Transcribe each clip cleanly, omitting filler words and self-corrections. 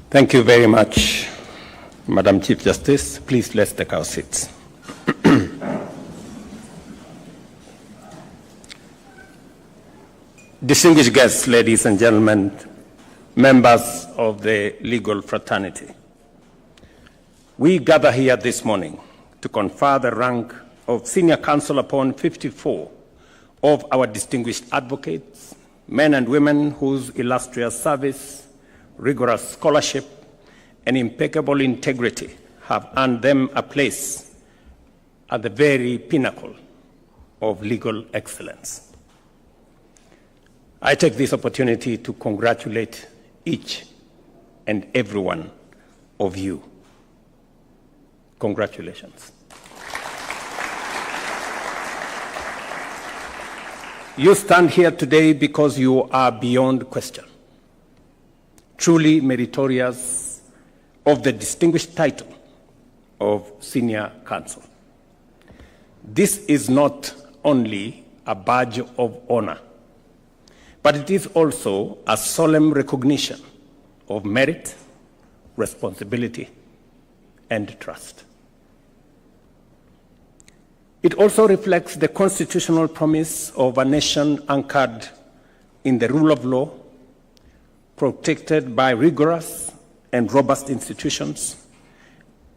Thank you very much, Madam Chief Justice. Please let's take our seats. Distinguished guests, ladies and gentlemen, members of the legal fraternity, we gather here this morning to confer the rank of Senior Counsel upon 54 of our distinguished advocates, men and women whose illustrious service, rigorous scholarship, and impeccable integrity have earned them a place at the very pinnacle of legal excellence. I take this opportunity to congratulate each and every one of you. Congratulations. You stand here today because you are beyond question, truly meritorious of the distinguished title of Senior Counsel. This is not only a badge of honor, but it is also a solemn recognition of merit, responsibility, and trust. It also reflects the constitutional promise of a nation anchored in the rule of law, protected by rigorous and robust institutions,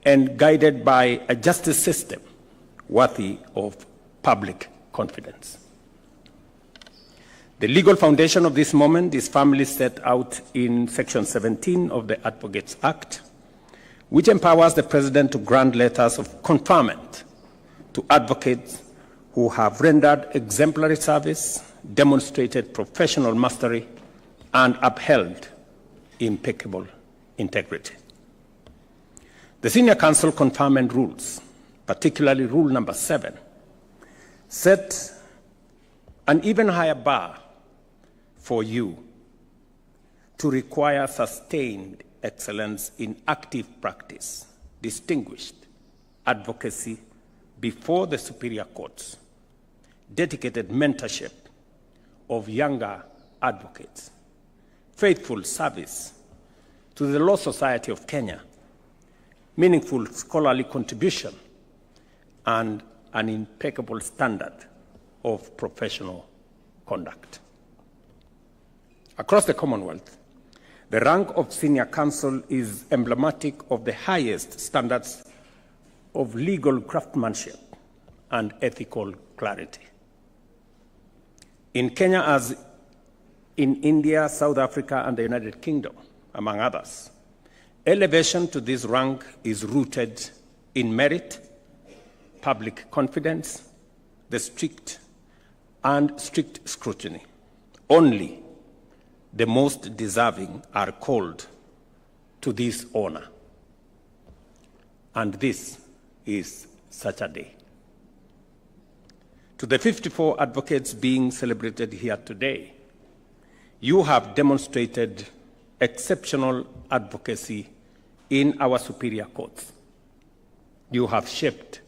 and guided by a justice system worthy of public confidence. The legal foundation of this moment is firmly set out in Section 17 of the Advocates Act, which empowers the President to grant letters of conferment to advocates who have rendered exemplary service, demonstrated professional mastery, and upheld impeccable integrity. The Senior Counsel conferment rules, particularly Rule Number 7, set an even higher bar for you to require sustained excellence in active practice, distinguished advocacy before the superior courts, dedicated mentorship of younger advocates, faithful service to the Law Society of Kenya, meaningful scholarly contribution, and an impeccable standard of professional conduct. Across the Commonwealth, the rank of Senior Counsel is emblematic of the highest standards of legal craftsmanship and ethical clarity. In Kenya, as in India, South Africa, and the United Kingdom, among others, elevation to this rank is rooted in merit, public confidence, the strict scrutiny. Only the most deserving are called to this honor. And this is such a day. To the 54 advocates being celebrated here today, you have demonstrated exceptional advocacy in our superior courts. You have shaped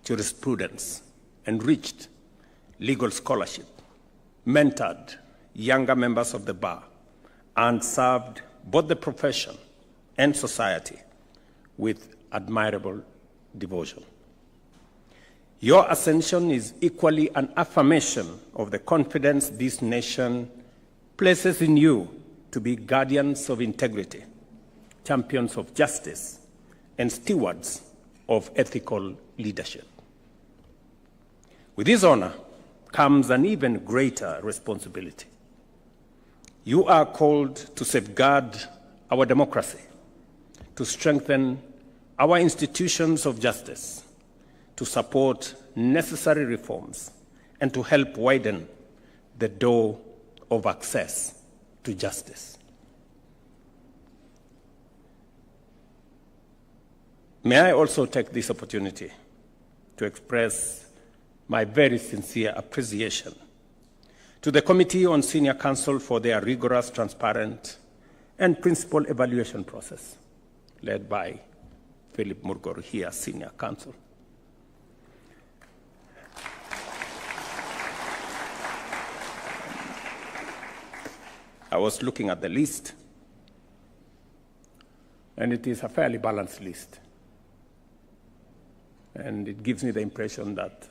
jurisprudence, enriched legal scholarship, mentored younger members of the bar, and served both the profession and society with admirable devotion. Your ascension is equally an affirmation of the confidence this nation places in you to be guardians of integrity, champions of justice, and stewards of ethical leadership. With this honor comes an even greater responsibility. You are called to safeguard our democracy, to strengthen our institutions of justice, to support necessary reforms, and to help widen the door of access to justice. May I also take this opportunity to express my very sincere appreciation to the Committee on Senior Counsel for their rigorous, transparent, and principled evaluation process, led by Philip Murgor here, Senior Counsel. I was looking at the list, And it is a fairly balanced list. And it gives me the impression that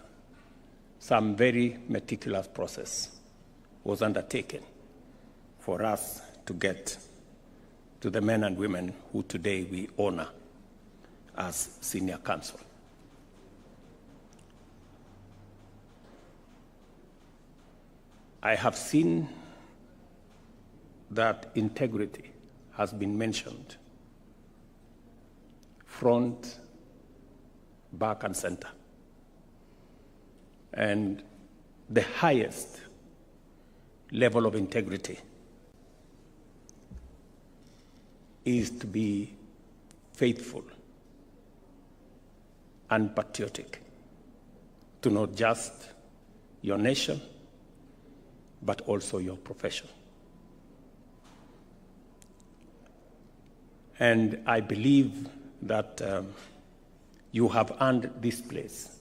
some very meticulous process was undertaken for us to get to the men and women who today we honor as senior counsel. I have seen that integrity has been mentioned front, back, and center. And the highest level of integrity is to be faithful and patriotic to not just your nation, but also your profession. And I believe that you have earned this place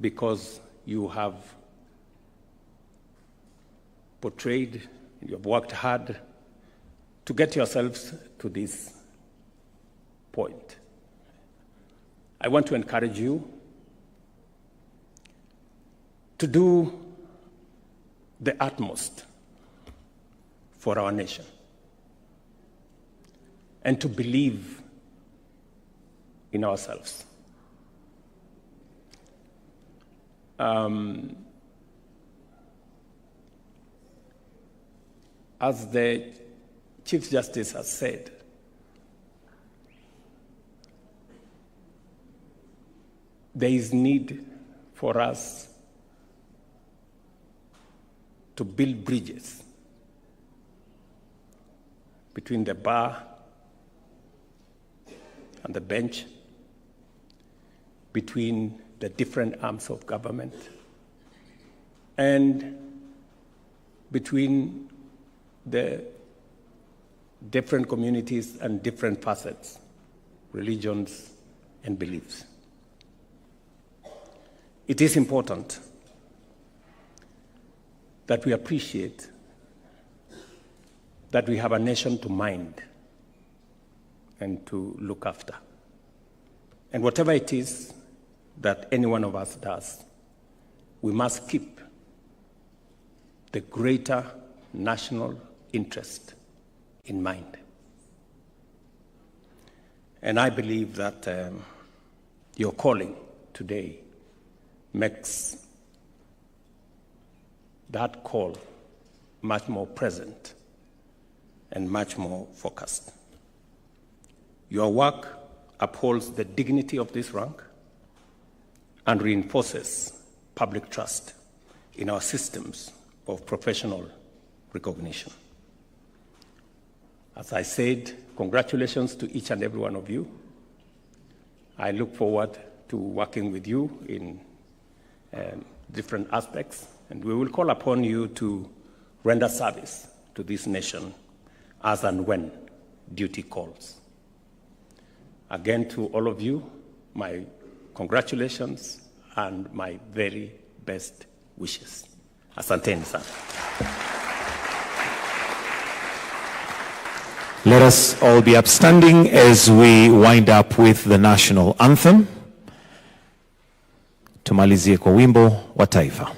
because you have portrayed, you have worked hard to get yourselves to this point. I want to encourage you to do the utmost for our nation and to believe in ourselves. As the Chief Justice has said, there is need for us to build bridges between the bar and the bench, between the different arms of government, and between the different communities and different facets, religions, and beliefs. It is important that we appreciate that we have a nation to mind and to look after. And whatever it is that any one of us does, we must keep the greater national interest in mind. And I believe that your calling today makes that call much more present and much more focused. Your work upholds the dignity of this rank and reinforces public trust in our systems of professional recognition. As I said, congratulations to each and every one of you. I look forward to working with you in different aspects, and we will call upon you to render service to this nation as and when duty calls. Again, to all of you, my congratulations and my very best wishes. Asanteni sana. Let us all be upstanding as we wind up with the national anthem. Tumalizie kwa wimbo wa taifa.